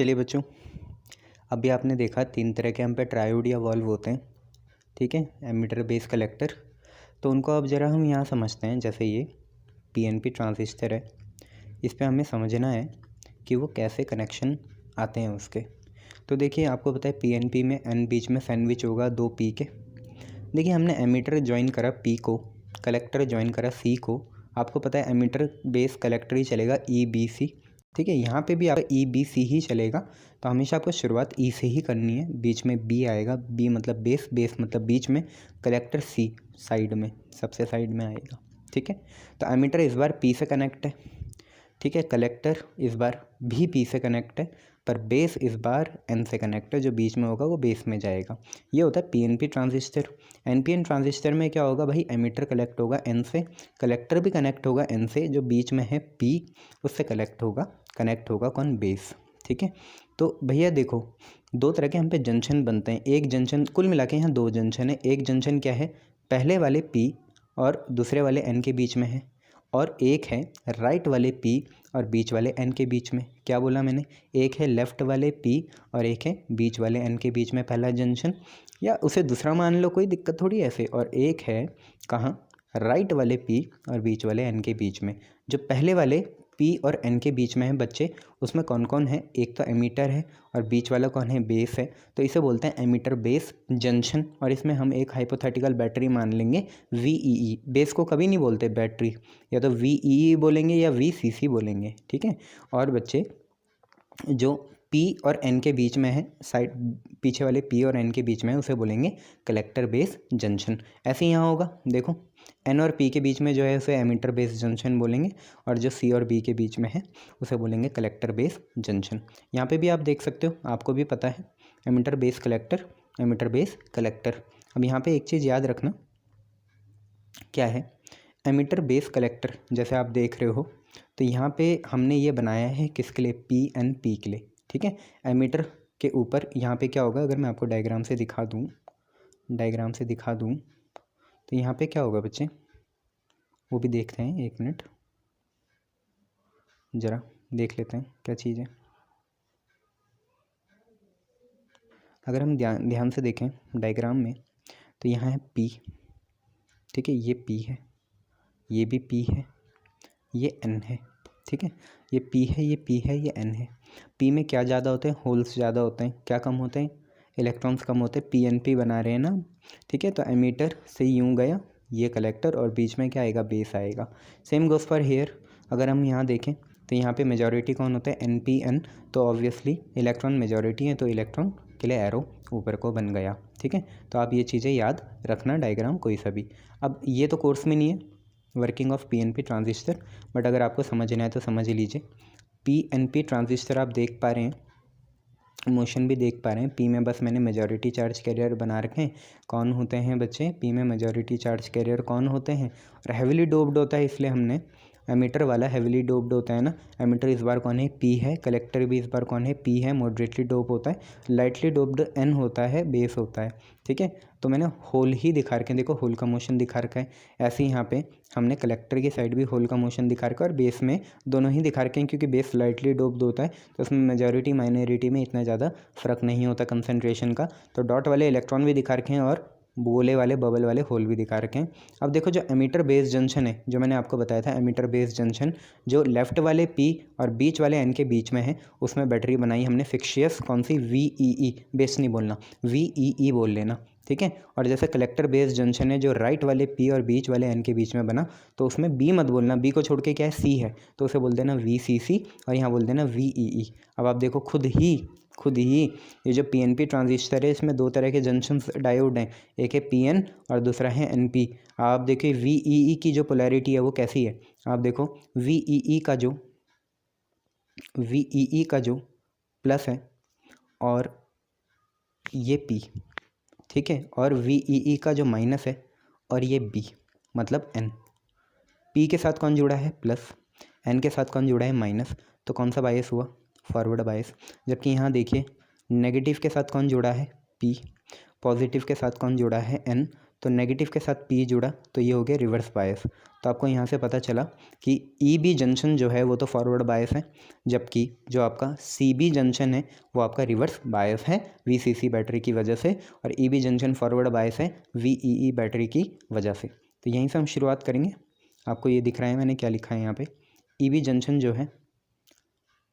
चलिए बच्चों, अभी आपने देखा 3 तरह के हम पे ट्रायोड या वॉल्व होते हैं, ठीक है, एमिटर बेस कलेक्टर। तो उनको अब ज़रा हम यहाँ समझते हैं। जैसे ये पीएनपी ट्रांजिस्टर है, इस पे हमें समझना है कि वो कैसे कनेक्शन आते हैं उसके। तो देखिए, आपको पता है पीएनपी में एन बीच में सैंडविच होगा 2 पी के। देखिए, हमने एमिटर ज्वाइन करा पी को, कलेक्टर ज्वाइन करा सी को। आपको पता है एमिटर बेस कलेक्टर ही चलेगा ई बी सी, ठीक है। यहाँ पे भी आपका ई बी सी ही चलेगा। तो हमेशा आपको शुरुआत ई से ही करनी है, बीच में बी आएगा, बी मतलब बेस, बेस मतलब बीच में, कलेक्टर सी साइड में, सबसे साइड में आएगा, ठीक है। तो एमिटर इस बार पी से कनेक्ट है, ठीक है। कलेक्टर इस बार भी पी से कनेक्ट है, पर बेस इस बार एन से कनेक्ट है, जो बीच में होगा वो बेस में जाएगा। ये होता है पीएनपी ट्रांजिस्टर। एनपीएन ट्रांजिस्टर में क्या होगा भाई, एमिटर कलेक्ट होगा एन से, कलेक्टर भी कनेक्ट होगा एन से, जो बीच में है पी उससे कनेक्ट होगा कौन, बेस, ठीक है। तो भैया देखो, 2 तरह के हम पे जंक्शन बनते हैं। एक जंक्शन, कुल मिला के यहाँ 2 जंक्शन है। एक जंक्शन क्या है, पहले वाले पी और दूसरे वाले एन के बीच में है, और एक है राइट वाले पी और बीच वाले एन के बीच में। क्या बोला मैंने, एक है लेफ़्ट वाले पी और एक है बीच वाले एन के बीच में पहला जंक्शन, या उसे दूसरा मान लो, कोई दिक्कत थोड़ी ऐसे। और एक है कहाँ, राइट वाले पी और बीच वाले एन के बीच में। जो पहले वाले पी और एन के बीच में है बच्चे, उसमें कौन कौन है, एक तो एमीटर है और बीच वाला कौन है, बेस है। तो इसे बोलते हैं एमीटर बेस जंक्शन। और इसमें हम एक हाइपोथेटिकल बैटरी मान लेंगे VEE। बेस को कभी नहीं बोलते बैटरी, या तो VEE बोलेंगे या VCC बोलेंगे, ठीक है। और बच्चे, जो P और N के बीच में है, साइड पीछे वाले P और N के बीच में है, उसे बोलेंगे कलेक्टर बेस जंक्शन। ऐसे ही यहाँ होगा, देखो N और P के बीच में जो है उसे एमिटर बेस जंक्शन बोलेंगे, और जो C और B के बीच में है उसे बोलेंगे कलेक्टर बेस जंक्शन। यहाँ पे भी आप देख सकते हो, आपको भी पता है emitter base collector, emitter base collector. अब यहाँ पे एक चीज़ याद रखना, क्या है एमिटर बेस कलेक्टर, जैसे आप देख रहे हो। तो यहाँ पे हमने ये बनाया है किसके लिए, PNP के लिए, ठीक है। एमीटर के ऊपर यहाँ पे क्या होगा, अगर मैं आपको डायग्राम से दिखा दूँ, तो यहाँ पे क्या होगा बच्चे, वो भी देखते हैं, 1 मिनट ज़रा देख लेते हैं क्या चीज़ है। अगर हम ध्यान से देखें डायग्राम में, तो यहाँ है P, ठीक है, ये P है, ये भी P है, ये N है, ठीक है। ये P है, ये P है, ये N है। P में क्या ज़्यादा होते हैं, होल्स ज़्यादा होते हैं, क्या कम होते हैं, इलेक्ट्रॉन्स कम होते हैं। PNP बना रहे हैं ना, ठीक है। तो एमीटर से यूँ गया ये कलेक्टर, और बीच में क्या आएगा, बेस आएगा। Same goes for here. अगर हम यहाँ देखें तो यहाँ पे मेजॉरिटी कौन होता है, NPN। तो ऑब्वियसली इलेक्ट्रॉन मेजॉरिटी है, तो इलेक्ट्रॉन के लिए एरो ऊपर को बन गया, ठीक है। तो आप ये चीज़ें याद रखना, डायग्राम कोई सा भी। अब ये तो कोर्स में नहीं है, working of PNP transistor, but अगर आपको समझना है तो समझ लीजिए। PNP ट्रांजिस्टर आप देख पा रहे हैं, मोशन भी देख पा रहे हैं। P में बस मैंने मेजॉरिटी चार्ज कैरियर बना रखे हैं। कौन होते हैं बच्चे, P में मेजॉरिटी चार्ज कैरियर कौन होते हैं, और हैविली डोप्ड होता है, इसलिए हमने एमीटर वाला हैविली डोप्ड होता है ना। एमीटर इस बार कौन है, P है। कलेक्टर भी इस बार कौन है, P है, मॉडरेटली डोप होता है। लाइटली डोप्ड N होता है, बेस होता है, ठीक है। तो मैंने होल ही दिखा रखे हैं, देखो होल का मोशन दिखा रखा है। ऐसे ही यहाँ पे हमने कलेक्टर की साइड भी होल का मोशन दिखा रखा है, और बेस में दोनों ही दिखा रखे हैं, क्योंकि बेस लाइटली डोप्ड होता है, तो उसमें मेजॉरिटी माइनॉरिटी में इतना ज़्यादा फ़र्क नहीं होता कंसंट्रेशन का। तो डॉट वाले इलेक्ट्रॉन भी दिखा रखे हैं, और गोले वाले बबल वाले होल भी दिखा रखे हैं। अब देखो, जो एमीटर बेस जंक्शन है, जो मैंने आपको बताया था एमीटर बेस जंक्शन, जो लेफ्ट वाले P और बीच वाले N के बीच में है, उसमें बैटरी बनाई हमने फिक्शियस, कौन सी, VEE। बेस नहीं बोलना, VEE बोल लेना, ठीक है। और जैसे कलेक्टर बेस जंक्शन है, जो राइट वाले P और बीच वाले N के बीच में बना, तो उसमें B मत बोलना, B को छोड़ के क्या है, C है, तो उसे बोल देना VCC, और यहाँ बोल देना VEE। अब आप देखो खुद ही ये जो PNP ट्रांजिस्टर है, इसमें 2 तरह के जंक्शंस डायोड हैं, एक है PN और दूसरा है NP। आप देखिए VEE की जो पोलैरिटी है वो कैसी है, आप देखो VEE का जो प्लस है, और ये P, ठीक है, और VEE का जो माइनस है, और ये B मतलब N। P के साथ कौन जुड़ा है, प्लस, N के साथ कौन जुड़ा है, माइनस। तो कौन सा बायस हुआ, फॉरवर्ड बायस। जबकि यहाँ देखिए नेगेटिव के साथ कौन जुड़ा है, P, पॉजिटिव के साथ कौन जुड़ा है, N। तो नेगेटिव के साथ पी जुड़ा तो ये हो गया रिवर्स बायस। तो आपको यहाँ से पता चला कि ई बी जंक्शन जो है वो तो फॉरवर्ड बायस है, जबकि जो आपका सी बी जंक्शन है वो आपका रिवर्स बायस है वी सी सी बैटरी की वजह से, और E B junction forward bias है वी ई ई बैटरी की वजह से। तो यहीं से हम शुरुआत करेंगे। आपको ये दिख रहा है मैंने क्या लिखा है यहाँ पे, ई बी जंक्शन जो है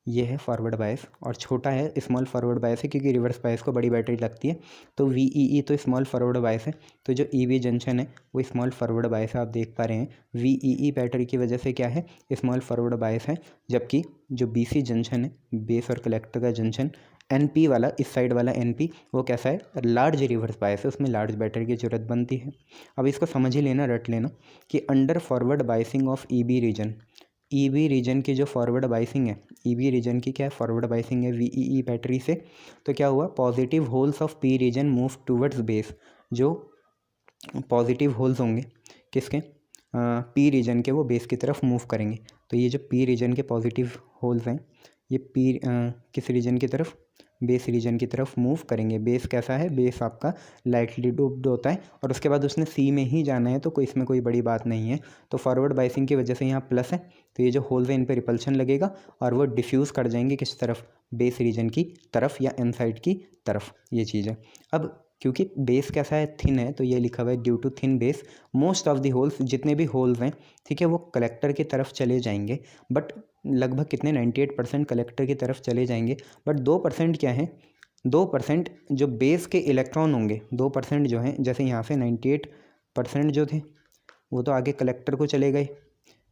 ये है फॉरवर्ड बायस और छोटा है स्मॉल फॉरवर्ड बायस है, क्योंकि रिवर्स बायस को बड़ी बैटरी लगती है। तो वी ई ई तो स्मॉल फॉरवर्ड बायस है, तो जो ई बी जंक्शन है वो स्मॉल फॉरवर्ड बायस है। आप देख पा रहे हैं वी ई ई बैटरी की वजह से क्या है, स्मॉल फॉरवर्ड बायस है, जबकि जो बी सी जंक्शन है, बेस और कलेक्टर का जंक्शन, एन पी वाला, इस साइड वाला एन पी, वो कैसा है, लार्ज रिवर्स बायस है, उसमें लार्ज बैटरी की ज़रूरत बनती है। अब इसको समझ ही लेना, रट लेना कि under forward biasing of E B region, E B region की जो फॉरवर्ड बायसिंग है, ई बी रीजन की क्या है, फॉरवर्ड बायसिंग है वी ई ई बैटरी से, तो क्या हुआ, positive holes of P region move towards base. जो पॉजिटिव होल्स होंगे किसके, पी रीजन के, वो बेस की तरफ मूव करेंगे। तो ये जो पी रीजन के पॉजिटिव होल्स हैं ये पी किस रीजन की तरफ, बेस रीजन की तरफ मूव करेंगे। बेस कैसा है, बेस आपका लाइटली डूप्ड होता है और उसके बाद उसने सी में ही जाना है, तो कोई इसमें कोई बड़ी बात नहीं है। तो फॉरवर्ड बायसिंग की वजह से यहाँ प्लस है, तो ये जो होल्स हैं इन पर रिपल्शन लगेगा और वो डिफ्यूज़ कर जाएंगे किस तरफ, बेस रीजन की तरफ या एन साइड की तरफ, ये चीज़ है। अब क्योंकि बेस कैसा है, थिन है, तो ये लिखा हुआ है due to thin base most of the holes, जितने भी होल्स हैं ठीक है वो कलेक्टर की तरफ चले जाएंगे, बट लगभग कितने 98% कलेक्टर की तरफ चले जाएंगे, बट 2% क्या है, 2% जो बेस के इलेक्ट्रॉन होंगे, 2% जो हैं, जैसे यहाँ से 98% जो थे वो तो आगे कलेक्टर को चले गए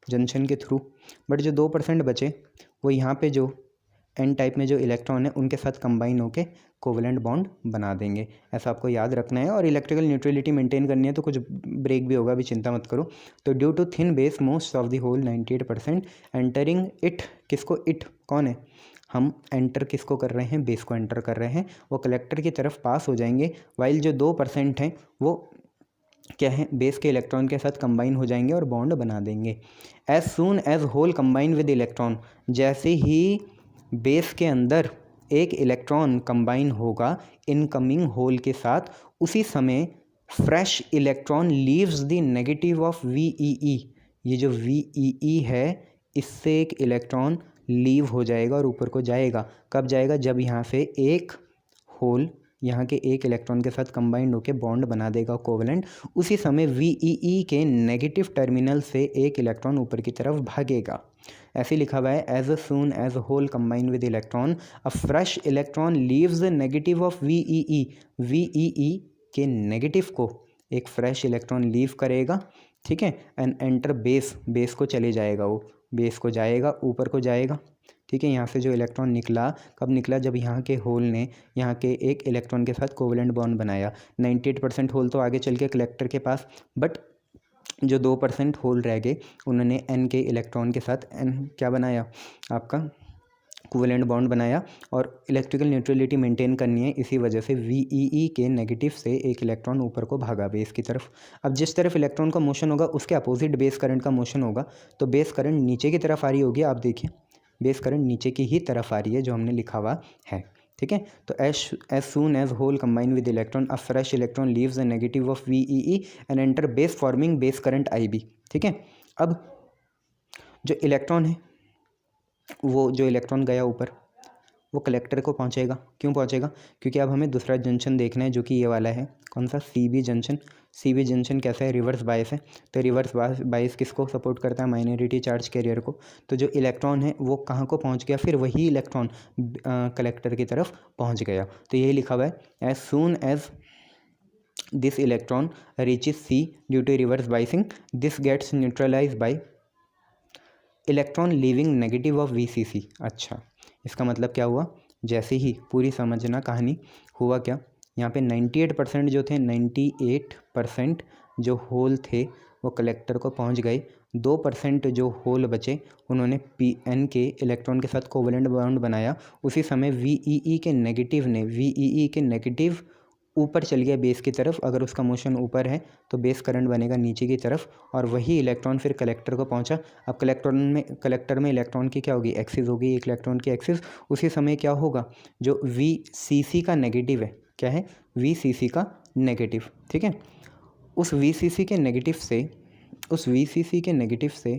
जंक्शन के थ्रू, बट जो 2% बचे वो यहाँ पे जो एन टाइप में जो इलेक्ट्रॉन है उनके साथ कंबाइन होके कोवेलेंट बॉन्ड बना देंगे। ऐसा आपको याद रखना है और इलेक्ट्रिकल न्यूट्रलिटी मेंटेन करनी है, तो कुछ ब्रेक भी होगा, अभी चिंता मत करो। तो due to thin base most of the hole 98% entering it, किसको, इट कौन है, हम एंटर किसको कर रहे हैं, बेस को एंटर कर रहे हैं, वो कलेक्टर की तरफ पास हो जाएंगे, वाइल जो 2% हैं वो क्या है, बेस के इलेक्ट्रॉन के साथ कंबाइन हो जाएंगे और बॉन्ड बना देंगे। As soon as hole combine with electron, जैसे ही बेस के अंदर एक इलेक्ट्रॉन कंबाइन होगा इनकमिंग होल के साथ, उसी समय fresh electron leaves the negative of V E E. ये जो वी ई ई है इससे एक इलेक्ट्रॉन लीव हो जाएगा और ऊपर को जाएगा। कब जाएगा, जब यहाँ से एक होल यहाँ के एक इलेक्ट्रॉन के साथ कंबाइंड होकर बॉन्ड बना देगा कोवेलेंट, उसी समय वी ई ई के नेगेटिव टर्मिनल से एक इलेक्ट्रॉन ऊपर की तरफ भागेगा। ऐसे लिखा हुआ है as soon as hole combine with electron a fresh electron leaves the negative of V E E. V E E के नेगेटिव को एक फ्रेश इलेक्ट्रॉन लीव करेगा, ठीक है, एंड एंटर बेस, बेस को चले जाएगा, वो बेस को जाएगा, ऊपर को जाएगा, ठीक है। यहाँ से जो इलेक्ट्रॉन निकला, कब निकला, जब यहाँ के होल ने यहाँ के एक इलेक्ट्रॉन के साथ कोवेलेंट बॉन्ड बनाया। 98% होल तो आगे चल के कलेक्टर के पास, बट जो 2% होल रह गए उन्होंने एन के इलेक्ट्रॉन के साथ एन क्या बनाया, आपका कोवेलेंट बॉन्ड बनाया, और इलेक्ट्रिकल न्यूट्रलिटी मेंटेन करनी है, इसी वजह से वी ई ई के नेगेटिव से एक इलेक्ट्रॉन ऊपर को भागा बेस की तरफ। अब जिस तरफ इलेक्ट्रॉन का मोशन होगा उसके अपोजिट बेस करंट का मोशन होगा, तो बेस करंट नीचे की तरफ आ रही होगी। आप देखिए बेस करंट नीचे की ही तरफ आ रही है जो हमने लिखा हुआ है, ठीक है। तो as soon as hole combine with electron a fresh electron leaves the negative of V E E and enter base forming base current I B, ठीक है। अब जो इलेक्ट्रॉन है, वो जो इलेक्ट्रॉन गया ऊपर वो कलेक्टर को पहुंचेगा। क्यों पहुंचेगा, क्योंकि अब हमें दूसरा जंक्शन देखना है जो कि ये वाला है, कौन सा, C B junction. C B junction कैसा है, रिवर्स बायस है, तो रिवर्स बायस किसको सपोर्ट करता है, माइनॉरिटी चार्ज कैरियर को। तो जो इलेक्ट्रॉन है वो कहाँ को पहुंच गया, फिर वही इलेक्ट्रॉन कलेक्टर की तरफ पहुंच गया। तो यही लिखा हुआ है as soon as this electron reaches C due to reverse biasing this gets neutralize by electron leaving negative of V C C. अच्छा, इसका मतलब क्या हुआ, जैसे ही पूरी समझना कहानी, हुआ क्या, यहाँ पे 98% जो थे, 98% जो होल थे वो कलेक्टर को पहुँच गए। 2% जो होल बचे उन्होंने पी एन के इलेक्ट्रॉन के साथ कोवेलेंट बॉन्ड बनाया। उसी समय वी ई ई के नेगेटिव ने, वी ई ई के नेगेटिव ऊपर चल गया बेस की तरफ। अगर उसका मोशन ऊपर है तो बेस करंट बनेगा नीचे की तरफ, और वही इलेक्ट्रॉन फिर कलेक्टर को पहुंचा। अब कलेक्टर में इलेक्ट्रॉन की क्या होगी, एक्सिस होगी, एक इलेक्ट्रॉन की एक्सिस। उसी समय क्या होगा, जो वी सी सी का नेगेटिव है, क्या है, वी सी सी का नेगेटिव, ठीक है, उस VCC के नेगेटिव से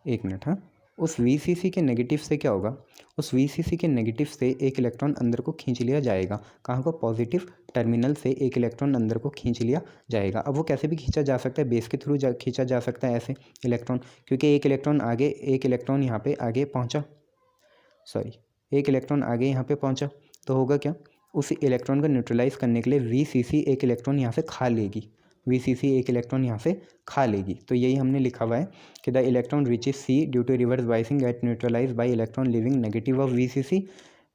एक मिनट, हाँ, उस VCC के नेगेटिव से क्या होगा, उस VCC के नेगेटिव से एक इलेक्ट्रॉन अंदर को खींच लिया जाएगा। कहाँ को, पॉजिटिव टर्मिनल से एक इलेक्ट्रॉन अंदर को खींच लिया जाएगा। अब वो कैसे भी खींचा जा सकता है, बेस के थ्रू खींचा जा सकता है ऐसे इलेक्ट्रॉन, क्योंकि एक इलेक्ट्रॉन यहाँ पे आगे पहुँचा, एक इलेक्ट्रॉन आगे यहाँ पे पहुँचा, तो होगा क्या, उस इलेक्ट्रॉन को न्यूट्रलाइज करने के लिए VCC एक इलेक्ट्रॉन यहाँ से खा लेगी, तो यही हमने लिखा हुआ है कि the electron reaches C due to reverse biasing get neutralize by electron living negative of VCC,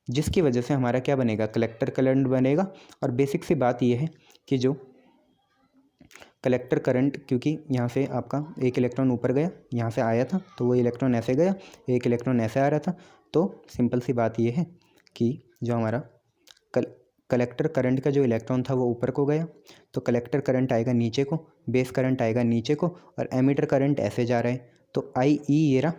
जिसकी वजह से हमारा क्या बनेगा, कलेक्टर करंट बनेगा। और बेसिक सी बात यह है कि जो कलेक्टर करंट, क्योंकि यहाँ से आपका एक इलेक्ट्रॉन ऊपर गया, यहाँ से आया था, तो वो इलेक्ट्रॉन ऐसे गया, एक इलेक्ट्रॉन ऐसे आ रहा था, तो सिंपल सी बात यह है कि जो हमारा कलेक्टर करंट का जो इलेक्ट्रॉन था वो ऊपर को गया, तो कलेक्टर करंट आएगा नीचे को, बेस करंट आएगा नीचे को, और एमिटर करंट ऐसे जा रहा है, तो IE ये रहा,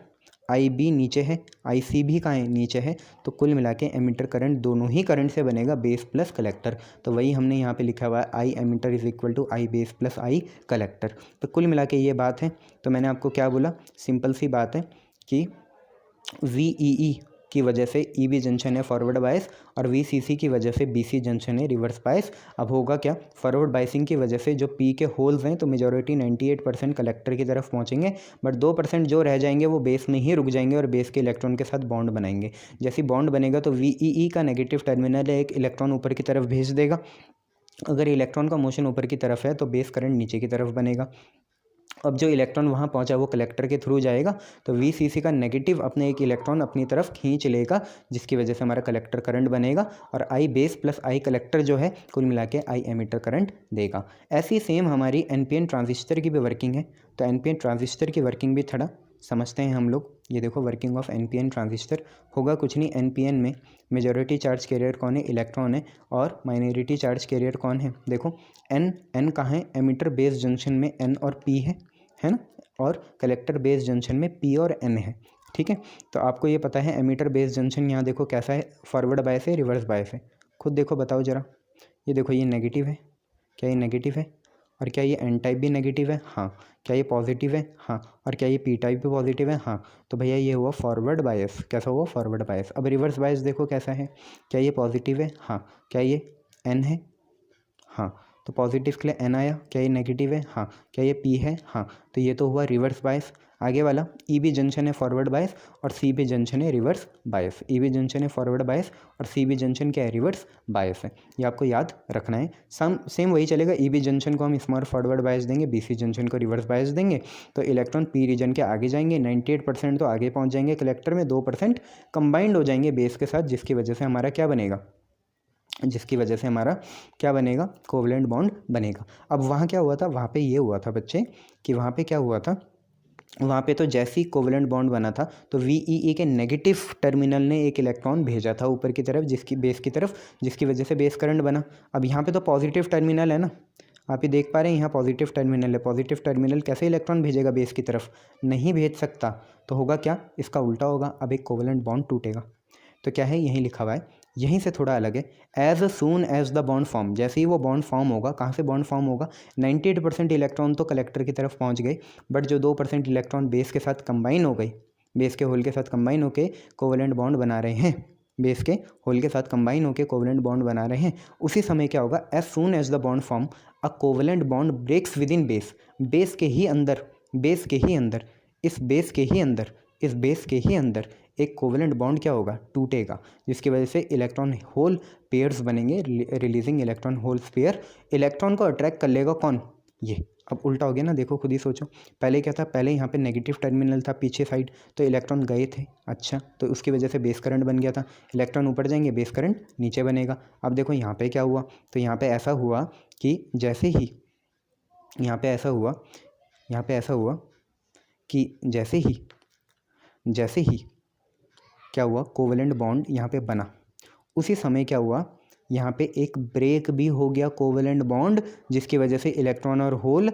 IB नीचे है, IC भी कहाँ है, नीचे है, तो कुल मिला के एमिटर करंट दोनों ही करंट से बनेगा बेस प्लस कलेक्टर। तो वही हमने यहाँ पे लिखा हुआ है I emitter is equal to I base plus I collector. तो कुल मिला के ये बात है। तो मैंने आपको क्या बोला, सिंपल सी बात है कि VEE की वजह से EB जंक्शन है फॉरवर्ड बायस, और VCC की वजह से BC जंक्शन है रिवर्स बायस। अब होगा क्या, फॉरवर्ड बायसिंग की वजह से जो P के होल्स हैं तो मेजॉरिटी 98% कलेक्टर की तरफ पहुंचेंगे, बट 2% जो रह जाएंगे वो बेस में ही रुक जाएंगे और बेस के इलेक्ट्रॉन के साथ बॉन्ड बनाएंगे। जैसे बॉन्ड बनेगा तो VEE का नेगेटिव टर्मिनल एक इलेक्ट्रॉन ऊपर की तरफ भेज देगा। अगर इलेक्ट्रॉन का मोशन ऊपर की तरफ है तो बेस करंट नीचे की तरफ बनेगा। अब जो इलेक्ट्रॉन वहाँ पहुँचा वो कलेक्टर के थ्रू जाएगा, तो VCC का नेगेटिव अपने एक इलेक्ट्रॉन अपनी तरफ खींच लेगा, जिसकी वजह से हमारा कलेक्टर करंट बनेगा, और I base plus I collector जो है कुल मिला के I एमिटर करंट देगा। ऐसी सेम हमारी NPN ट्रांजिस्टर की भी वर्किंग है। तो NPN ट्रांजिस्टर की वर्किंग भी थोड़ा समझते हैं हम लोग। ये देखो वर्किंग ऑफ NPN ट्रांजिस्टर, होगा कुछ नहीं, NPN में मेजॉरिटी चार्ज कैरियर कौन है, इलेक्ट्रॉन है, और माइनॉरिटी चार्ज कैरियर कौन है, देखो N कहाँ है, एमिटर बेस जंक्शन में N और P है ना, और कलेक्टर बेस जंक्शन में P और N है। ठीक है, तो आपको ये पता है एमिटर बेस जंक्शन यहाँ देखो कैसा है, फॉरवर्ड बायस है, रिवर्स बायस है, खुद देखो बताओ ज़रा। ये देखो ये नेगेटिव है, क्या ये नेगेटिव है, और क्या ये N टाइप भी नेगेटिव है, हाँ, क्या ये पॉजिटिव है, हाँ, और क्या ये P टाइप भी पॉजिटिव है, हाँ। तो भैया ये हुआ फॉरवर्ड बायस, कैसा हुआ, फॉरवर्ड बायस। अब रिवर्स बायस देखो कैसा है, क्या ये पॉजिटिव है, हाँ, क्या ये N है, हाँ, तो पॉजिटिव के लिए N आया, क्या ये नेगेटिव है, हाँ, क्या ये P है, हाँ, तो ये तो हुआ रिवर्स बायस। आगे वाला EB जंक्शन है फॉरवर्ड बायस और CB जंक्शन है रिवर्स बायस। EB जंक्शन है फॉरवर्ड बायस और CB जंक्शन क्या है, रिवर्स बायस है। ये आपको याद रखना है। सेम वही चलेगा, EB जंक्शन को हम स्मॉल फॉरवर्ड बायस देंगे, BC जंक्शन को रिवर्स बायस देंगे, तो इलेक्ट्रॉन P रीजन के आगे जाएंगे, 98% तो आगे पहुँच जाएंगे कलेक्टर में, 2% कंबाइंड हो जाएंगे बेस के साथ, जिसकी वजह से हमारा क्या बनेगा, कोवलेंट बॉन्ड बनेगा। अब वहाँ क्या हुआ था, वहाँ पे ये हुआ था बच्चे कि वहाँ पे क्या हुआ था, वहाँ पे तो जैसे ही कोवलेंट बॉन्ड बना था तो VEE के नेगेटिव टर्मिनल ने एक इलेक्ट्रॉन भेजा था ऊपर की तरफ, बेस की तरफ, जिसकी वजह से बेस करंट बना। अब यहाँ पे तो पॉजिटिव टर्मिनल है ना, आप ये देख पा रहे हैं, यहाँ पॉजिटिव टर्मिनल है, पॉजिटिव टर्मिनल कैसे इलेक्ट्रॉन भेजेगा बेस की तरफ, नहीं भेज सकता, तो होगा क्या, इसका उल्टा होगा। अब एक कोवलेंट बॉन्ड टूटेगा, तो क्या है, यहीं लिखा हुआ है, यहीं से थोड़ा अलग है, as soon as the bond form, जैसे ही वो बॉन्ड फॉर्म होगा, कहाँ से बॉन्ड फॉर्म होगा, 98% इलेक्ट्रॉन तो कलेक्टर की तरफ पहुँच गए, बट जो 2% इलेक्ट्रॉन बेस के साथ कंबाइन हो गए, बेस के होल के साथ कंबाइन होके कोवलेंट बॉन्ड बना रहे हैं, बेस के होल के साथ कंबाइन होकर कोवलेंट बॉन्ड बना रहे हैं, उसी समय क्या होगा, as soon as the bond form a covalent bond breaks within base, base के ही अंदर, इस बेस के ही अंदर एक कोवलेंट बॉन्ड क्या होगा, टूटेगा, जिसकी वजह से इलेक्ट्रॉन होल पेयर्स बनेंगे, releasing electron hole pair. Electron को अट्रैक्ट कर लेगा कौन, ये। अब उल्टा हो गया ना, देखो खुद ही सोचो, पहले क्या था, पहले यहाँ पे नेगेटिव टर्मिनल था पीछे साइड, तो इलेक्ट्रॉन गए थे, अच्छा, तो उसकी वजह से बेस करंट बन गया था, इलेक्ट्रॉन ऊपर जाएंगे, बेस करंट नीचे बनेगा। अब देखो यहाँ पे क्या हुआ, तो यहाँ पे ऐसा हुआ कि जैसे ही क्या हुआ, कोवलेंट बॉन्ड यहाँ पे बना, उसी समय क्या हुआ, यहाँ पे एक ब्रेक भी हो गया कोवलेंट बॉन्ड, जिसकी वजह से इलेक्ट्रॉन और होल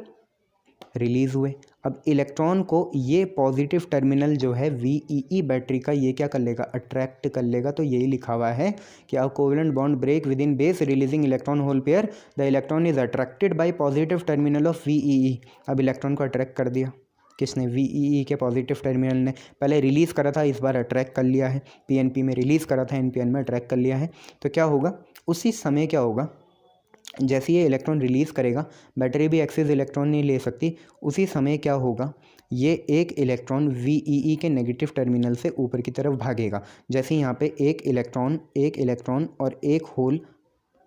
रिलीज हुए। अब इलेक्ट्रॉन को ये पॉजिटिव टर्मिनल जो है VEE बैटरी का ये क्या कर लेगा, अट्रैक्ट कर लेगा। तो यही लिखा हुआ है कि a covalent bond break within base releasing electron hole pair, the electron is attracted by positive terminal of VEE। अब इलेक्ट्रॉन को अट्रैक्ट कर दिया किसने, VEE के पॉजिटिव टर्मिनल ने। पहले रिलीज़ करा था, इस बार अट्रैक्ट कर लिया है। PNP में रिलीज़ करा था, NPN में अट्रैक्ट कर लिया है। तो क्या होगा, उसी समय क्या होगा, जैसे ये इलेक्ट्रॉन रिलीज़ करेगा, बैटरी भी एक्सेस इलेक्ट्रॉन नहीं ले सकती, उसी समय क्या होगा, ये एक इलेक्ट्रॉन VEE के नेगेटिव टर्मिनल से ऊपर की तरफ भागेगा। जैसे यहाँ पे एक इलेक्ट्रॉन और एक होल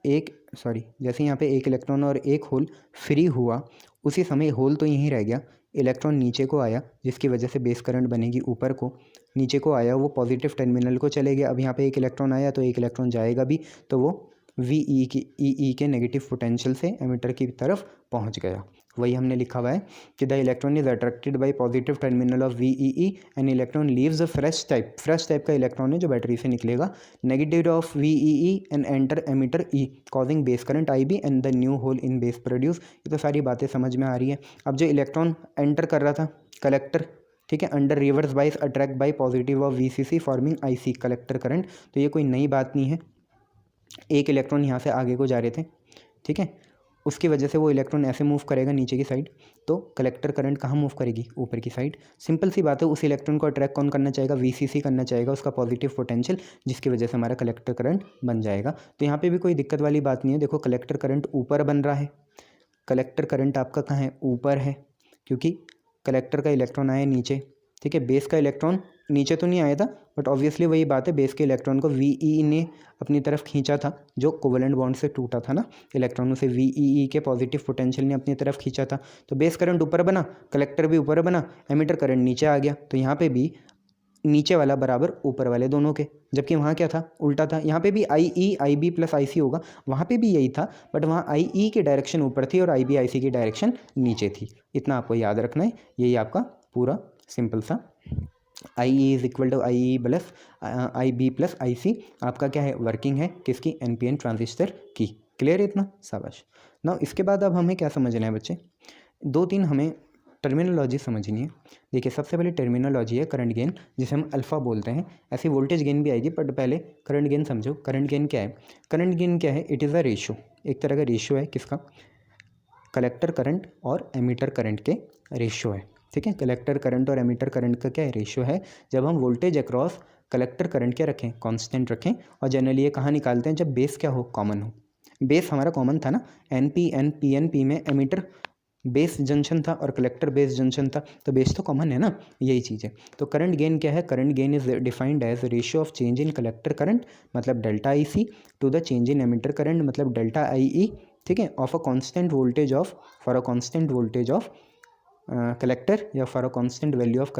जैसे यहाँ पे एक इलेक्ट्रॉन और एक होल फ्री हुआ, उसी समय होल तो यहीं रह गया, इलेक्ट्रॉन नीचे को आया, जिसकी वजह से बेस करंट बनेगी ऊपर को, नीचे को आया, वो पॉजिटिव टर्मिनल को चले गया। अब यहाँ पे एक इलेक्ट्रॉन आया तो एक इलेक्ट्रॉन जाएगा भी, तो वो VEE के नेगेटिव पोटेंशियल से एमिटर की तरफ पहुँच गया। वही हमने लिखा हुआ है कि the electron is attracted by positive terminal of VEE and electron leaves a fresh type का इलेक्ट्रॉन है जो बैटरी से निकलेगा, negative of VEE and enter emitter E causing base current IB and the new hole in base produce. ये तो सारी बातें समझ में आ रही है। अब जो इलेक्ट्रॉन एंटर कर रहा था कलेक्टर, ठीक है, under reverse bias attract bye positive of VCC forming IC collector current. तो ये कोई नई बात नहीं है, एक इलेक्ट्रॉन यहाँ से आगे को जा रहे थे, ठीक है, उसकी वजह से वो इलेक्ट्रॉन ऐसे मूव करेगा नीचे की साइड, तो कलेक्टर करंट कहाँ मूव करेगी, ऊपर की साइड। सिंपल सी बात है, उस इलेक्ट्रॉन को अट्रैक्ट कौन करना चाहेगा, VCC करना चाहेगा, उसका पॉजिटिव पोटेंशियल, जिसकी वजह से हमारा कलेक्टर करंट बन जाएगा। तो यहाँ पे भी कोई दिक्कत वाली बात नहीं है। देखो कलेक्टर करंट ऊपर बन रहा है, कलेक्टर करंट आपका कहाँ है, ऊपर है, क्योंकि कलेक्टर का इलेक्ट्रॉन आया नीचे, ठीक है, बेस का इलेक्ट्रॉन नीचे तो नहीं आया था, बट ऑब्वियसली वही बात है, बेस के इलेक्ट्रॉन को VEE ने अपनी तरफ खींचा था, जो कोवेलेंट बॉन्ड से टूटा था ना, इलेक्ट्रॉनों से VEE के पॉजिटिव पोटेंशियल ने अपनी तरफ खींचा था। तो बेस करंट ऊपर बना, कलेक्टर भी ऊपर बना, एमिटर करंट नीचे आ गया। तो यहाँ पे भी नीचे वाला बराबर ऊपर वाले दोनों के, जबकि वहाँ क्या था, उल्टा था। यहाँ पे भी IE IB प्लस IC होगा, वहाँ पे भी यही था, बट वहाँ IE की डायरेक्शन ऊपर थी और IB IC की डायरेक्शन नीचे थी। इतना आपको याद रखना है, यही आपका पूरा सिंपल सा IE is equal to IE plus IB plus IC आपका क्या है, वर्किंग है किसकी, NPN ट्रांजिस्टर की। क्लियर है इतना, शाबाश। ना इसके बाद अब हमें क्या समझना है बच्चे, 2-3 हमें टर्मिनोलॉजी समझनी है। देखिए सबसे पहले टर्मिनोलॉजी है करंट गेन, जिसे हम अल्फ़ा बोलते हैं। ऐसी वोल्टेज गेन भी आएगी, बट पहले करंट गेन समझो। करंट गेन क्या है, करंट गेन क्या है, इट इज़ अ रेशो, एक तरह का रेशो है किसका, कलेक्टर करंट और एमीटर करंट के रेशो है, ठीक है। कलेक्टर करंट और एमीटर करंट का क्या है, रेशो है। जब हम वोल्टेज अक्रॉस कलेक्टर करंट क्या रखें, कांस्टेंट रखें, और जनरली ये कहाँ निकालते हैं, जब बेस क्या हो, कॉमन हो। बेस हमारा कॉमन था ना, NPN PNP में एमीटर बेस जंक्शन था और कलेक्टर बेस जंक्शन था, तो बेस तो कॉमन है ना, यही चीज़ है। तो करंट गेन क्या है, current gain is defined as ratio of change in collector current मतलब delta IC to the change in emitter current मतलब डेल्टा IE, ठीक है, of a constant voltage of for a constant voltage of collector या for a constant value of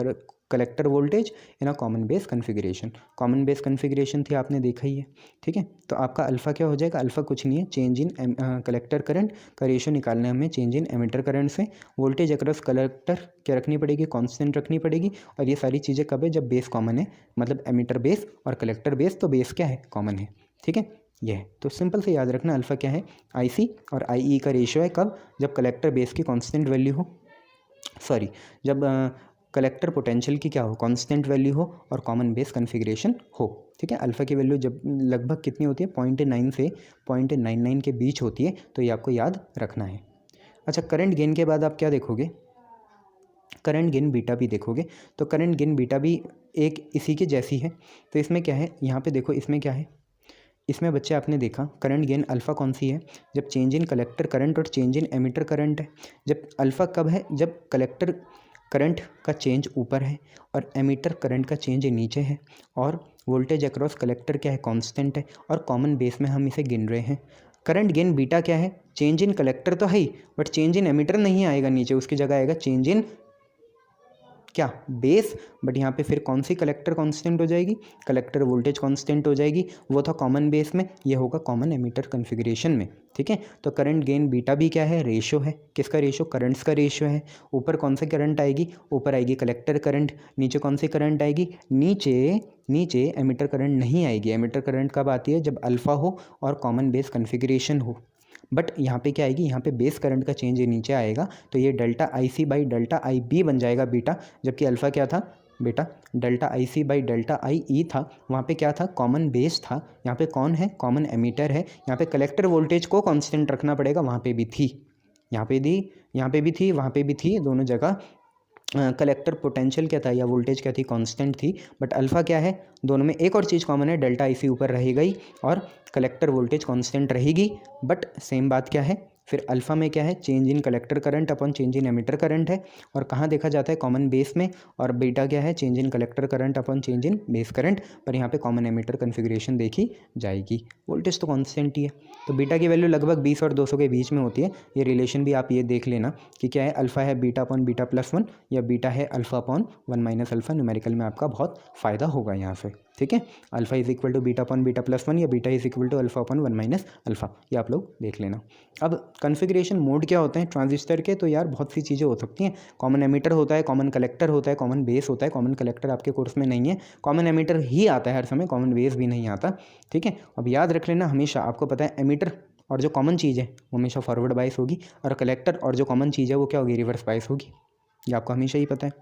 collector voltage in a common base configuration. Common base configuration थी, आपने देखा ही है, ठीक है। तो आपका अल्फ़ा क्या हो जाएगा, अल्फ़ा कुछ नहीं है, चेंज इन कलेक्टर करंट का रेशियो निकालना है हमें चेंज इन एमिटर करंट से। वोल्टेज अक्रॉस कलेक्टर क्या रखनी पड़ेगी, कांस्टेंट रखनी पड़ेगी। और ये सारी चीज़ें कब है, जब बेस कॉमन है, मतलब एमिटर बेस और कलेक्टर बेस, तो बेस क्या है, कॉमन है, ठीक है। यह है, तो सिंपल से याद रखना, अल्फ़ा क्या है, IC और IE का रेशियो है, कब, जब कलेक्टर बेस की कांस्टेंट वैल्यू हो, सॉरी जब कलेक्टर पोटेंशियल की क्या हो, कांस्टेंट वैल्यू हो और कॉमन बेस कन्फिग्रेशन हो, ठीक है। अल्फ़ा की वैल्यू जब लगभग कितनी होती है, 0.9 से 0.99 के बीच होती है, तो ये आपको याद रखना है। अच्छा, करंट गेन के बाद आप क्या देखोगे, करंट गेन बीटा भी देखोगे। तो करंट गेन बीटा भी एक इसी के जैसी है। तो इसमें क्या है, यहाँ पे देखो, इसमें क्या है, इसमें बच्चे आपने देखा करंट गेन अल्फ़ा कौन सी है, जब चेंज इन कलेक्टर करंट और चेंज इन एमिटर करंट है। जब अल्फ़ा कब है, जब कलेक्टर करंट का चेंज ऊपर है और एमिटर करंट का चेंज नीचे है, और वोल्टेज अक्रॉस कलेक्टर क्या है, कांस्टेंट है, और कॉमन बेस में हम इसे गिन रहे हैं। करंट गेन बीटा क्या है, चेंज इन कलेक्टर तो है ही, बट चेंज इन एमिटर नहीं आएगा नीचे, उसकी जगह आएगा चेंज इन क्या, बेस। बट यहाँ पे फिर कौन सी कलेक्टर कांस्टेंट हो जाएगी, कलेक्टर वोल्टेज कांस्टेंट हो जाएगी, वो था कॉमन बेस में, ये होगा कॉमन एमिटर कन्फिग्रेशन में, ठीक है। तो करंट गेन बीटा भी क्या है, रेशो है, किसका रेशो, करंट्स का रेशो है। ऊपर कौन सी करंट आएगी, ऊपर आएगी कलेक्टर करंट, नीचे कौन सी करंट आएगी, नीचे एमिटर करंट नहीं आएगी। एमिटर करंट कब आती है, जब अल्फ़ा हो और कॉमन बेस कन्फिग्रेशन हो, बट यहाँ पे क्या आएगी, यहाँ पे बेस करंट का चेंज नीचे आएगा तो ये delta I C by delta I B बन जाएगा बीटा, जबकि अल्फ़ा क्या था बेटा, delta I C by delta I E था। वहाँ पे क्या था, कॉमन बेस था, यहाँ पे कौन है, कॉमन एमीटर है। यहाँ पे कलेक्टर वोल्टेज को कांस्टेंट रखना पड़ेगा, वहाँ पे भी थी, यहाँ पे भी थी, वहाँ पे भी थी, दोनों जगह कलेक्टर पोटेंशियल क्या था या वोल्टेज क्या थी, कांस्टेंट थी। बट अल्फ़ा क्या है, दोनों में एक और चीज़ कॉमन है, डेल्टा आई सी ऊपर रहेगी और कलेक्टर वोल्टेज कांस्टेंट रहेगी। बट सेम बात क्या है, फिर अल्फ़ा में क्या है, change in collector current upon change in emitter current है, और कहाँ देखा जाता है, कॉमन बेस में। और बीटा क्या है, change in collector current upon change in base current, पर यहाँ पे कॉमन एमीटर कन्फिग्रेशन देखी जाएगी। वोल्टेज तो कांस्टेंट ही है, तो बीटा की वैल्यू लगभग 20 और 200 के बीच में होती है। ये रिलेशन भी आप ये देख लेना कि क्या है, अल्फ़ा है बीटा अपॉन बीटा प्लस 1 या बीटा है alpha upon 1 minus alpha. Numerical में आपका बहुत फ़ायदा होगा यहाँ से, ठीक है। Alpha is equal to beta upon beta plus 1 या beta is equal to alpha upon 1 minus alpha, ये आप लोग देख लेना। अब कॉन्फ़िगरेशन मोड क्या होते हैं ट्रांजिस्टर के, तो यार बहुत सी चीज़ें हो सकती हैं। कॉमन एमीटर होता है, कॉमन कलेक्टर होता है, कॉमन बेस होता है। कॉमन कलेक्टर आपके कोर्स में नहीं है, कॉमन एमीटर ही आता है हर समय, कॉमन बेस भी नहीं आता, ठीक है। अब याद रख लेना हमेशा, आपको पता है एमीटर और जो कॉमन चीज़ है वो हमेशा फॉरवर्ड बायस होगी, और कलेक्टर और जो कॉमन चीज़ है वो क्या होगी, रिवर्स बायस होगी। ये आपको हमेशा ही पता है,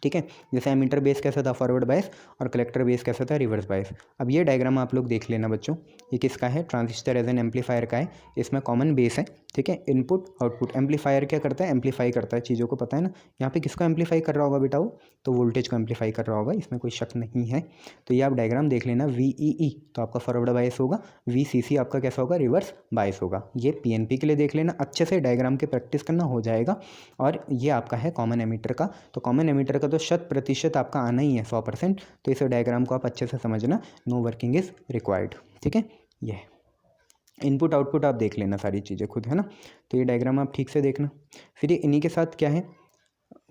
ठीक है। जैसे एमीटर बेस कैसा था, फॉरवर्ड बायस, और कलेक्टर बेस कैसा था, रिवर्स बायस। अब ये डायग्राम आप लोग देख लेना बच्चों, ये किसका है, ट्रांजिस्टर एज एन एम्पलीफायर का है। इसमें कॉमन बेस है, ठीक है, इनपुट आउटपुट। एम्पलीफायर क्या करता है, एम्पलीफाई करता है चीज़ों को, पता है ना। यहाँ पे किसको एम्पलीफाई कर रहा होगा बेटा, वो तो वोल्टेज को एम्पलीफाई कर रहा होगा, इसमें कोई शक नहीं है। तो ये आप डायग्राम देख लेना, VEE तो आपका फॉरवर्ड बायस होगा, VCC आपका कैसा होगा, रिवर्स बायस होगा। ये PNP के लिए देख लेना, अच्छे से डायग्राम के प्रैक्टिस करना हो जाएगा। और ये आपका है कॉमन एमीटर का, तो कॉमन एमीटर का तो 100% आपका आना ही है, 100%। तो इस डायग्राम को आप अच्छे से समझना, नो वर्किंग इज़ रिक्वायर्ड, ठीक है। ये इनपुट आउटपुट आप देख लेना सारी चीज़ें खुद, है ना। तो ये डायग्राम आप ठीक से देखना। फिर ये इन्हीं के साथ क्या है,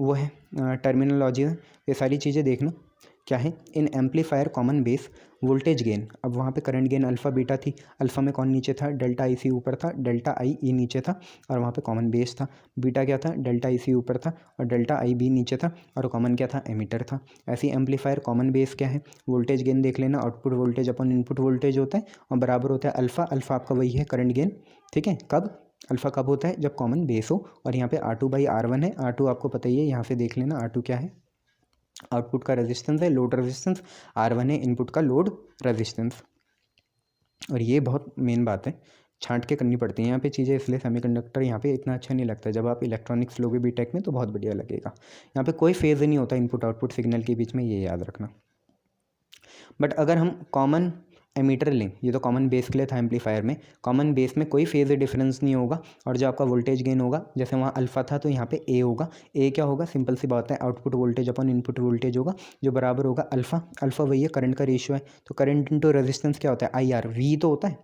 वो है टर्मिनोलॉजी है, ये सारी चीज़ें देखना क्या है। इन amplifier common base voltage gain, अब वहाँ पे करंट गेन अल्फ़ा बीटा थी। अल्फ़ा में कौन नीचे था, डेल्टा आई सी ऊपर था, डेल्टा आई ई नीचे था, और वहाँ पे कॉमन बेस था। बीटा क्या था, डेल्टा आई सी ऊपर था और डेल्टा आई बी नीचे था, और कॉमन क्या था, एमीटर था। ऐसी एम्पलीफायर कॉमन बेस क्या है, वोल्टेज गेन देख लेना, आउटपुट वोल्टेज अपन इनपुट वोल्टेज होता है, और बराबर होता है अल्फ़ा। अल्फ़ा आपका वही है करंट गेन, ठीक है। कब, अल्फ़ा कब होता है, जब कॉमन बेस हो। और यहाँ पे R2/R1 है, R2 आपको पता ही है, यहाँ से देख लेना R2 क्या है, आउटपुट का रेजिस्टेंस है, लोड रेजिस्टेंस। R1 है इनपुट का लोड रेजिस्टेंस। और ये बहुत मेन बात है, छांट के करनी पड़ती है यहाँ पे चीज़ें, इसलिए सेमीकंडक्टर यहाँ पे इतना अच्छा नहीं लगता। जब आप इलेक्ट्रॉनिक्स लोगे बीटेक में तो बहुत बढ़िया लगेगा। यहाँ पे कोई फेज़ नहीं होता इनपुट आउटपुट सिग्नल के बीच में, ये याद रखना। बट अगर हम कॉमन एमीटर लें, ये तो कॉमन बेस के लिए था एम्पलीफायर में, कॉमन बेस में कोई फेज़ डिफरेंस नहीं होगा। और जो आपका वोल्टेज गेन होगा, जैसे वहाँ अल्फ़ा था तो यहाँ पे ए होगा। ए क्या होगा, सिंपल सी बात है, आउटपुट वोल्टेज अपन इनपुट वोल्टेज होगा, जो बराबर होगा अल्फ़ा। अल्फ़ा वही है करंट का रेशियो है, तो करंट इंटू रेजिस्टेंस क्या होता है, IR, V तो होता है,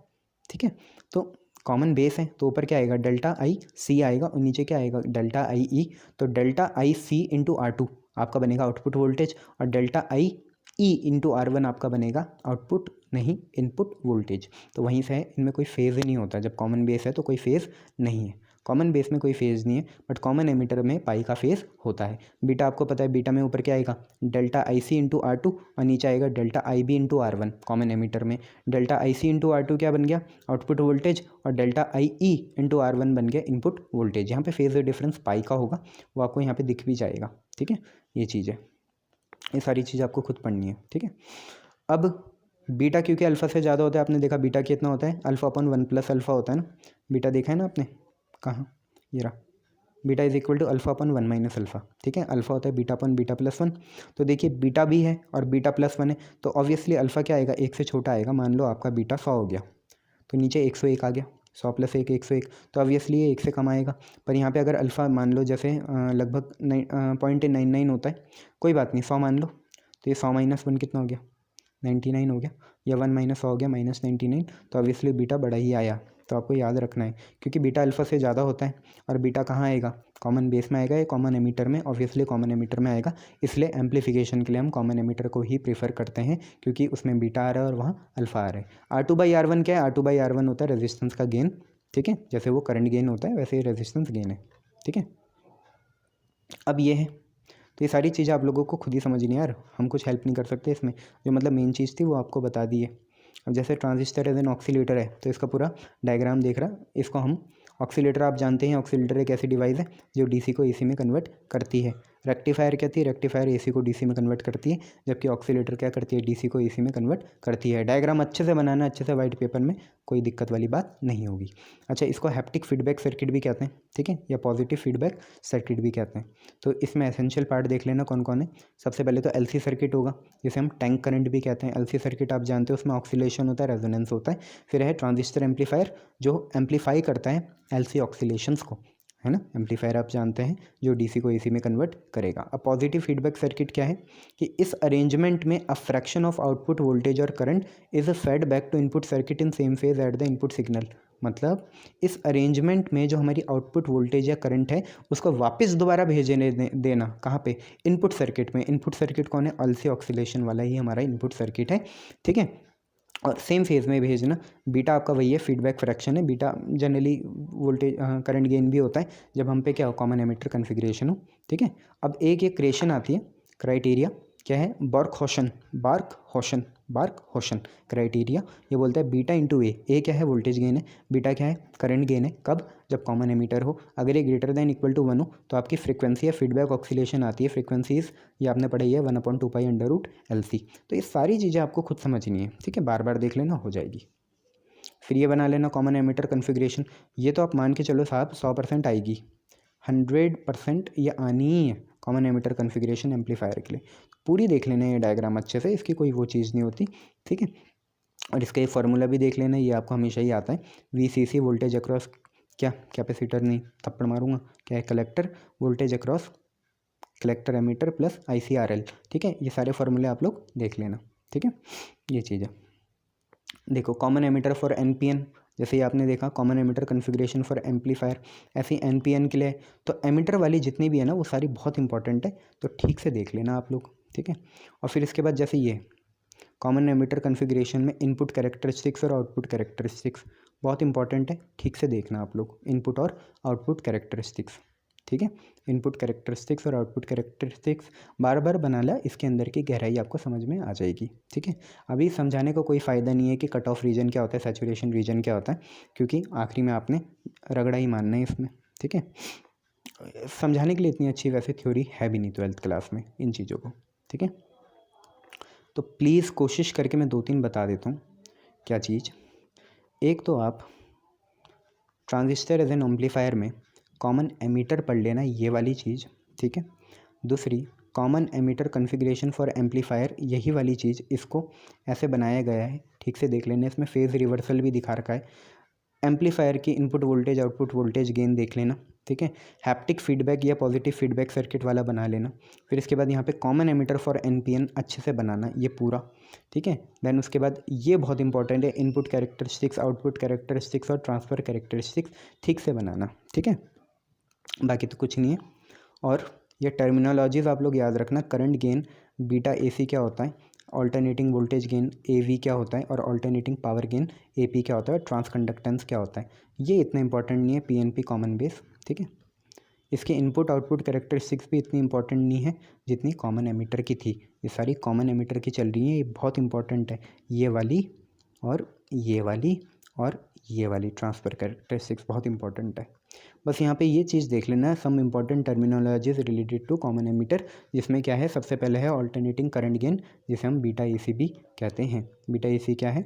ठीक है। तो कॉमन बेस है तो ऊपर क्या आएगा, डेल्टा आई सी आएगा, और नीचे क्या आएगा, डेल्टा आई ई। तो delta I C into R2 आपका बनेगा आउटपुट वोल्टेज, और delta I E into R1 आपका बनेगा आउटपुट नहीं इनपुट वोल्टेज। तो वहीं से है, इनमें कोई फेज़ ही नहीं होता। जब कॉमन बेस है तो कोई फेज़ नहीं है, कॉमन बेस में कोई फेज़ नहीं है, बट कॉमन एमीटर में पाई का फेज़ होता है। बीटा आपको पता है, बीटा में ऊपर क्या आएगा, delta I C into R2, और नीचे आएगा delta I B into R1। Common emitter में delta I C into R2 क्या बन गया, आउटपुट वोल्टेज, और delta I E into R1 बन गया इनपुट वोल्टेज। यहाँ पे फेज़ डिफरेंस पाई का होगा, वो आपको यहाँ पे दिख भी जाएगा, ठीक है। ये चीज़ है, ये सारी चीज़ें आपको खुद पढ़नी है, ठीक है। अब बीटा क्योंकि अल्फ़ा से ज़्यादा होता है, आपने देखा बीटा कितना होता है, अल्फ़ा अपन 1 प्लस अल्फ़ा होता है ना। बीटा देखा है ना आपने, कहाँ, ये रहा, beta is equal to alpha upon 1 minus alpha, ठीक है। अल्फ़ा होता है बीटा अपन बीटा प्लस 1। तो देखिए बीटा भी है और बीटा प्लस 1 है, तो ऑब्वियसली अल्फ़ा क्या आएगा, 1 से छोटा आएगा। मान लो आपका बीटा 100 हो गया, तो नीचे 101 आ गया, 100 प्लस 1 101, तो ऑब्वियसली ये 1 से कम आएगा। पर यहाँ पे अगर अल्फ़ा मान लो जैसे लगभग 0.99 होता है, कोई बात नहीं 100 मान लो, तो ये 100 माइनस 1 कितना हो गया, 99 हो गया, या 1 माइनस 100 हो गया -99। तो ऑब्वियसली बीटा बड़ा ही आया। तो आपको याद रखना है, क्योंकि बीटा अल्फ़ा से ज़्यादा होता है, और बीटा कहाँ आएगा, कॉमन बेस में आएगा या कॉमन एमीटर में, ऑब्वियसली कॉमन एमीटर में आएगा। इसलिए एम्पलीफिकेशन के लिए हम कॉमन एमीटर को ही प्रीफर करते हैं, क्योंकि उसमें बीटा आ रहा है और वहाँ अल्फ़ा आ रहा है। R2/R1 क्या है, R2/R1 होता है रेजिस्टेंस का गेन, ठीक है। जैसे वो करंट गेन होता है वैसे ही रेजिस्टेंस गेन है, ठीक है। अब ये है, तो ये सारी चीज़ें आप लोगों को खुद ही समझनी है यार, हम कुछ हेल्प नहीं कर सकते इसमें। जो मतलब मेन चीज़ थी वो आपको बता दी है। अब जैसे ट्रांजिस्टर एज एन ऑक्सीलेटर है तो इसका पूरा डायग्राम देख रहा, इसको हम ऑक्सीलेटर, आप जानते हैं ऑक्सीलेटर एक ऐसी डिवाइस है जो डीसी को एसी में कन्वर्ट करती है। रेक्टिफायर क्या थी, रेक्टिफायर एसी को डीसी में कन्वर्ट करती है, जबकि ऑक्सीलेटर क्या करती है, डीसी को एसी में कन्वर्ट करती है। डायग्राम अच्छे से बनाना, अच्छे से वाइट पेपर में, कोई दिक्कत वाली बात नहीं होगी। अच्छा, इसको हैप्टिक फीडबैक सर्किट भी कहते हैं, ठीक है, या पॉजिटिव फीडबैक सर्किट भी कहते हैं। तो इसमें एसेंशियल पार्ट देख लेना कौन कौन है। सबसे पहले तो एलसी सर्किट होगा, जिसे हम टैंक करंट भी कहते हैं। एलसी सर्किट आप जानते हो, उसमें ऑक्सीलेशन होता है, रेजोनेंस होता है। फिर है ट्रांजिस्टर एम्पलीफायर, जो एम्पलीफाई करता है एलसी ऑक्सीलेशंस को, है ना। एम्पलीफायर आप जानते हैं जो डीसी को एसी में कन्वर्ट करेगा। अब पॉजिटिव फीडबैक सर्किट क्या है कि इस अरेंजमेंट में a fraction of output voltage और current is fed back to input circuit in same phase at the input signal. मतलब इस अरेंजमेंट में जो हमारी आउटपुट वोल्टेज या करंट है उसको वापस दोबारा भेजने देना, कहाँ पे, इनपुट सर्किट में। इनपुट सर्किट कौन है, एलसी ऑक्सीलेशन वाला ही हमारा इनपुट सर्किट है, ठीक है। और सेम फेज में भेजना। बीटा आपका वही है, फीडबैक फ्रैक्शन है। Beta generally voltage current gain भी होता है जब हम पे क्या हो, कॉमन एमिटर कन्फिग्रेशन हो, ठीक है। अब एक ये क्रिएशन आती है, क्राइटेरिया क्या है, बार्क-होशन क्राइटेरिया। ये बोलता है बीटा इंटू ए क्या है, वोल्टेज गेन है, बीटा क्या है, करंट गेन है। कब, जब कॉमन एमिटर हो। अगर ये ग्रेटर देन इक्वल टू 1 हो तो आपकी फ्रीक्वेंसी या फीडबैक ऑक्सीलेशन आती है। फ्रीक्वेंसीज ये आपने पढ़ाई है 1/2π√LC। तो ये सारी चीज़ें आपको खुद समझनी है, ठीक है, बार बार देख लेना, हो जाएगी। फिर ये बना लेना कॉमन एमिटर कन्फिग्रेशन। ये तो आप मान के चलो साहब 100% आएगी, 100% ये आनी ही है कॉमन एमिटर कन्फिग्रेशन एम्पलीफायर के लिए। पूरी देख लेना ये डायग्राम अच्छे से, इसकी कोई वो चीज़ नहीं होती, ठीक है। और इसका ये फार्मूला भी देख लेना, ये आपको हमेशा ही आता है। VCC वोल्टेज अक्रॉस क्या, कैपेसिटर नहीं, थप्पड़ मारूंगा, क्या है, collector, voltage across collector emitter plus ICRL, ठीक है। ये सारे फार्मूले आप लोग देख लेना, ठीक है। ये चीज़ है। देखो कॉमन एमिटर फॉर NPN, जैसे ये आपने देखा common emitter configuration for amplifier, ऐसे NPN के लिए। तो एमिटर वाली जितनी भी है ना वो सारी बहुत इंपॉर्टेंट है, तो ठीक से देख लेना आप लोग, ठीक है। और फिर इसके बाद जैसे ये कॉमन एमिटर कन्फिग्रेशन में इनपुट कैरेक्टरिस्टिक्स और आउटपुट कैरेक्टरिस्टिक्स बहुत इंपॉर्टेंट है, ठीक से देखना आप लोग, इनपुट और आउटपुट कैरेक्टरिस्टिक्स, ठीक है। इनपुट कैरेक्टरिस्टिक्स और आउटपुट कैरेक्टरिस्टिक्स बार बार बना ला, इसके अंदर की गहराई आपको समझ में आ जाएगी, ठीक है। अभी समझाने का कोई फ़ायदा नहीं है कि कट ऑफ रीजन क्या होता है, सैचुरेशन रीजन क्या होता है, क्योंकि आखिरी में आपने रगड़ा ही मानना है इसमें, ठीक है। समझाने के लिए इतनी अच्छी वैसे थ्योरी है भी नहीं 12th क्लास में इन चीज़ों को, ठीक है। तो प्लीज़ कोशिश करके मैं 2-3 बता देता हूँ। क्या चीज़, एक तो आप ट्रांजिस्टर एज एन एम्पलीफायर में कॉमन एमीटर पढ़ लेना, ये वाली चीज़, ठीक है। दूसरी common ammeter configuration for amplifier, यही वाली चीज़, इसको ऐसे बनाया गया है, ठीक से देख लेना। इसमें फेज़ रिवर्सल भी दिखा रखा है। एम्पलीफायर की input voltage output voltage gain देख लेना, ठीक है। हैप्टिक फीडबैक या पॉजिटिव फीडबैक सर्किट वाला बना लेना। फिर इसके बाद यहाँ पे कॉमन एमिटर फॉर NPN अच्छे से बनाना ये पूरा, ठीक है। देन उसके बाद ये बहुत इंपॉर्टेंट है, इनपुट कैरेक्टरिस्टिक्स, आउटपुट कैरेक्टरिस्टिक्स और ट्रांसफ़र कैरेक्टरिस्टिक्स ठीक से बनाना, ठीक है। बाकी तो कुछ नहीं है। और ये टर्मिनोलॉजीज़ आप लोग याद रखना, करंट गेन बीटा AC क्या होता है, ऑल्टरनेटिंग वोल्टेज गेन AV क्या होता है, और ऑल्टरनेटिंग पावर गेन AP क्या होता है, ट्रांसकंडक्टेंस क्या होता है। ये इतना इंपॉर्टेंट नहीं है PNP कॉमन बेस, ठीक है। इसके इनपुट आउटपुट कैरेक्टरिस्टिक्स भी इतनी इंपॉर्टेंट नहीं है जितनी कॉमन एमिटर की थी। ये सारी कॉमन एमिटर की चल रही हैं, ये बहुत इंपॉर्टेंट है, ये वाली और ये वाली और ये वाली ट्रांसफ़र कैरेक्टरिस्टिक्स बहुत इंपॉर्टेंट है। बस यहाँ पे ये चीज़ देख लेना है, some important terminologies related to common emitter, जिसमें क्या है, सबसे पहले है ऑल्टरनेटिंग करंट गेन, जिसे हम बीटा AC भी कहते हैं। बीटा AC क्या है,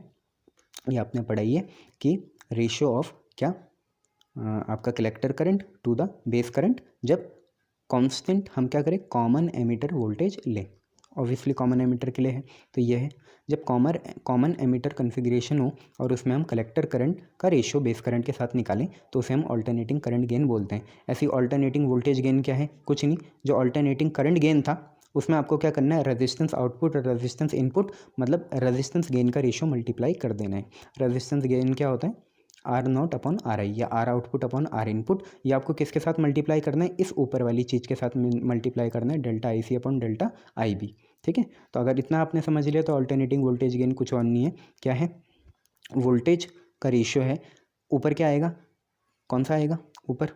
ये आपने पढ़ाई है कि रेशियो ऑफ क्या, आपका collector current to the base current, जब कांस्टेंट हम क्या करें, कॉमन एमिटर वोल्टेज लें। ऑब्वियसली कॉमन एमिटर के लिए है, तो ये है जब कॉमन एमिटर कन्फिग्रेशन हो और उसमें हम कलेक्टर करंट का रेशियो बेस करंट के साथ निकालें तो उसे हम ऑल्टरनेटिंग करंट गेन बोलते हैं। ऐसी ऑल्टरनेटिंग वोल्टेज गेन क्या है, कुछ नहीं, जो ऑल्टरनेटिंग करंट गेन था उसमें आपको क्या करना है, रेजिस्टेंस आउटपुट और रेजिस्टेंस इनपुट, मतलब रेजिस्टेंस गेन का रेशियो मल्टीप्लाई कर देना है। रेजिस्टेंस गेन क्या होता है, R0/RI या R output upon R input. ये आपको किसके साथ मल्टीप्लाई करना है, इस ऊपर वाली चीज़ के साथ मल्टीप्लाई करना है, delta IC upon delta IB, ठीक है। तो अगर इतना आपने समझ लिया तो ऑल्टरनेटिंग वोल्टेज गेन कुछ और नहीं है, क्या है, वोल्टेज का रेशियो है, ऊपर क्या आएगा, कौन सा आएगा ऊपर,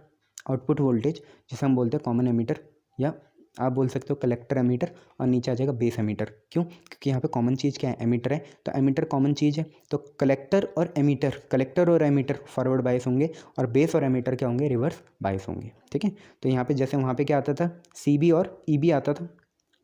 आउटपुट वोल्टेज, जिसे हम बोलते हैं कॉमन एमिटर या आप बोल सकते हो कलेक्टर एमीटर, और नीचे आ जाएगा बेस एमीटर। क्यों? क्योंकि यहाँ पे कॉमन चीज़ क्या है, एमीटर है, तो एमीटर कॉमन चीज़ है, तो कलेक्टर और एमीटर फॉरवर्ड बायस होंगे, और बेस और एमीटर क्या होंगे, रिवर्स बायस होंगे। ठीक है, तो यहाँ पे जैसे वहाँ पे क्या आता था, CB और EB आता था।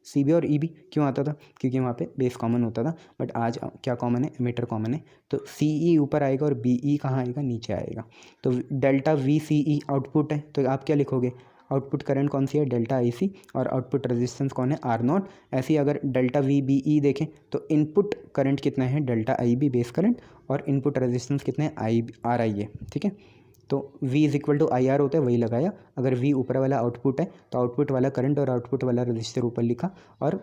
CB और EB क्यों आता था? क्योंकि वहाँ पे बेस कॉमन होता था, बट आज क्या कॉमन है, एमीटर कॉमन है, तो CE ऊपर आएगा और BE कहाँ आएगा, नीचे आएगा। तो डेल्टा VCE आउटपुट है, तो आप क्या लिखोगे, आउटपुट करंट कौन सी है, डेल्टा IC, और आउटपुट रेजिस्टेंस कौन है, R0। ऐसे ही अगर डेल्टा VBE देखें तो इनपुट करंट कितना है, डेल्टा IB बेस करंट, और इनपुट रेजिस्टेंस कितने हैं, RI है। ठीक है, तो V is equal to IR होता है, वही लगाया। अगर V ऊपर वाला आउटपुट है तो आउटपुट वाला करंट और आउटपुट वाला रजिस्टर ऊपर लिखा, और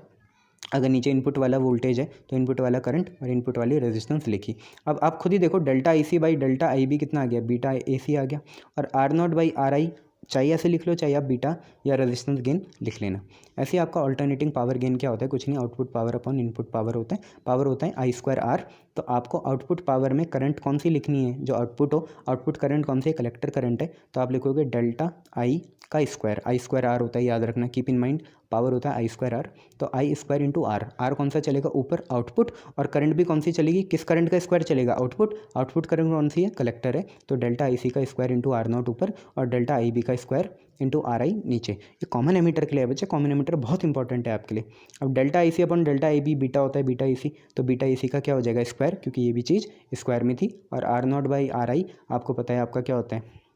अगर नीचे इनपुट वाला वोल्टेज है तो इनपुट वाला करंट और इनपुट वाली रेजिस्टेंस लिखी। अब आप खुद ही देखो, delta IC by delta IB कितना आ गया, बीटा AC आ गया, और R0 बाई RI चाहिए ऐसे लिख लो, चाहिए आप बीटा या रेजिस्टेंस गेन लिख लेना। ऐसे ही आपका अल्टरनेटिंग पावर गेन क्या होता है, कुछ नहीं, output power upon input power होता है, पावर होता है I²R। तो आपको आउटपुट पावर में करंट कौन सी लिखनी है, जो आउटपुट हो, आउटपुट करंट कौन सी है, कलेक्टर करंट है, तो आप लिखोगे डेल्टा I का स्क्वायर, I²R होता है, याद रखना, कीप इन माइंड, पावर होता है I²R, तो I² इंटू R कौन सा चलेगा ऊपर, आउटपुट, और करंट भी कौन सी चलेगी, किस करंट का स्क्वायर चलेगा, आउटपुट करंट कौन सी है, कलेक्टर है, तो डेल्टा IC का स्क्वायर इंटू R0 ऊपर, और डेल्टा IB का स्क्वायर इंटू RI नीचे। ये कॉमन एमीटर के लिए है बच्चे, कॉमन एमीटर बहुत इंपॉर्टेंट है आपके लिए। अब delta IC upon delta IB beta होता है, बीटा IC, तो बीटा IC का क्या हो जाएगा, स्क्वायर, क्योंकि ये भी चीज़ स्क्वायर में थी, और R0 बाई RI आपको पता है आपका क्या होता है,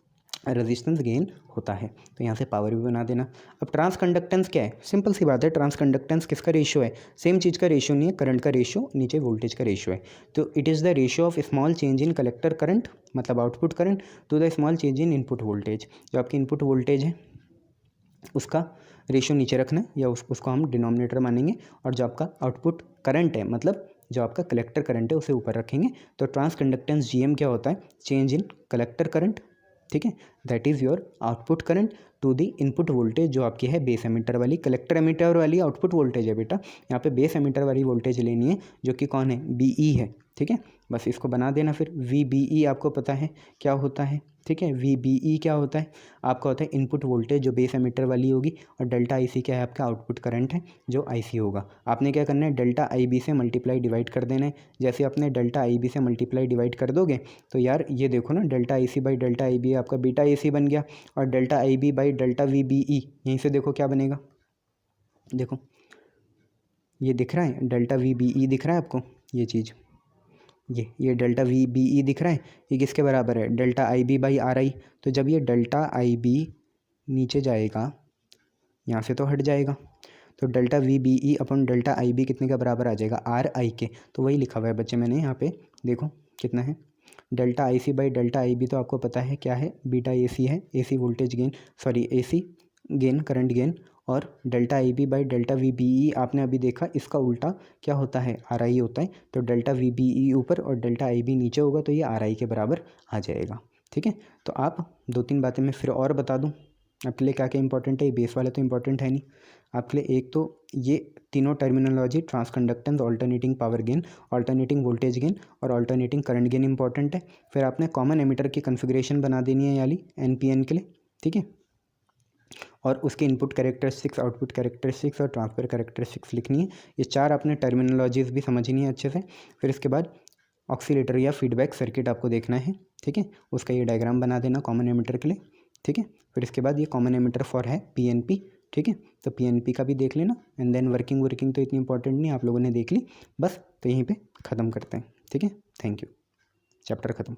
रेजिस्टेंस गेन होता है। तो यहाँ से पावर भी बना देना। अब ट्रांस कंडक्टेंस क्या है, सिंपल सी बात है, ट्रांस कंडक्टेंस किसका रेशियो है, सेम चीज़ का रेशियो नहीं है, करंट का रेशियो, नीचे वोल्टेज का रेशियो है। तो it is the ratio of small change in collector current, मतलब output current, to the small change in input voltage. जो आपकी इनपुट वोल्टेज है उसका रेशियो नीचे रखना है, या उसको हम डिनोमिनेटर मानेंगे, और जो आपका आउटपुट करंट है, मतलब जो आपका कलेक्टर करंट है, उसे ऊपर रखेंगे। तो ट्रांस कंडक्टेंस GM क्या होता है, चेंज इन कलेक्टर करंट। ठीक है, that is your output current to the input voltage, जो आपकी है बेस एमीटर वाली, कलेक्टर एमीटर वाली आउटपुट वोल्टेज है बेटा, यहाँ पे बेस एमीटर वाली वोल्टेज लेनी है, जो कि कौन है, BE है। ठीक है, बस इसको बना देना। फिर VBE आपको पता है क्या होता है, ठीक है, VBE क्या होता है, आपका होता है इनपुट वोल्टेज जो बेस एमीटर वाली होगी, और डेल्टा IC क्या है, आपका आउटपुट करंट है जो IC होगा। आपने क्या करना है, डेल्टा IB से मल्टीप्लाई डिवाइड कर देना है। जैसे आपने डेल्टा IB से मल्टीप्लाई डिवाइड कर दोगे तो यार ये देखो ना, delta IC by delta IB आपका बीटा AC बन गया, और delta IB by delta VBE, यहीं से देखो क्या बनेगा, देखो ये दिख रहा है, डेल्टा VBE दिख रहा है आपको, ये चीज़, ये डेल्टा VBE दिख रहा है, ये किसके बराबर है, डेल्टा IB बाई RI। तो जब ये डेल्टा IB नीचे जाएगा, यहाँ से तो हट जाएगा, तो डेल्टा VBE अपन डेल्टा IB कितने का बराबर आ जाएगा, RI के। तो वही लिखा हुआ है बच्चे मैंने यहाँ पे, देखो कितना है, delta IC by delta IB, तो आपको पता है क्या है, बीटा AC है, AC voltage gain, sorry AC gain, current gain, और delta IB by delta VBE आपने अभी देखा, इसका उल्टा क्या होता है, RI होता है। तो डेल्टा VBE ऊपर और डेल्टा IB नीचे होगा, तो ये RI के बराबर आ जाएगा। ठीक है, तो आप 2-3 बातें मैं फिर और बता दूं आपके लिए क्या क्या इंपॉर्टेंट है। ये बेस वाला तो इंपॉर्टेंट है नहीं आपके लिए, एक तो ये तीनों terminology, transconductance, alternating power gain, alternating voltage gain, और ऑल्टरनेटिंग करंट गेन इंपॉर्टेंट है। फिर आपने कॉमन एमीटर की कन्फिग्रेशन बना देनी है याली NPN के लिए, ठीक है, और उसके इनपुट कैरेक्टरिस्टिक्स, आउटपुट कैरेक्टरिस्टिक्स और ट्रांसफर कैरेक्टरिस्टिक्स लिखनी है। ये 4 आपने टर्मिनोलॉजीज भी समझनी है अच्छे से। फिर इसके बाद ऑक्सीलेटर या फीडबैक सर्किट आपको देखना है, ठीक है, उसका ये डायग्राम बना देना कॉमन एमीटर के लिए, ठीक है। फिर इसके बाद ये कॉमन एमीटर फॉर है PNP, ठीक है, तो PNP का भी देख लेना। एंड देन वर्किंग तो इतनी इंपॉर्टेंट नहीं, आप लोगों ने देख ली बस, तो यहीं पे ख़त्म करते हैं, ठीक है। थैंक यू, चैप्टर ख़त्म।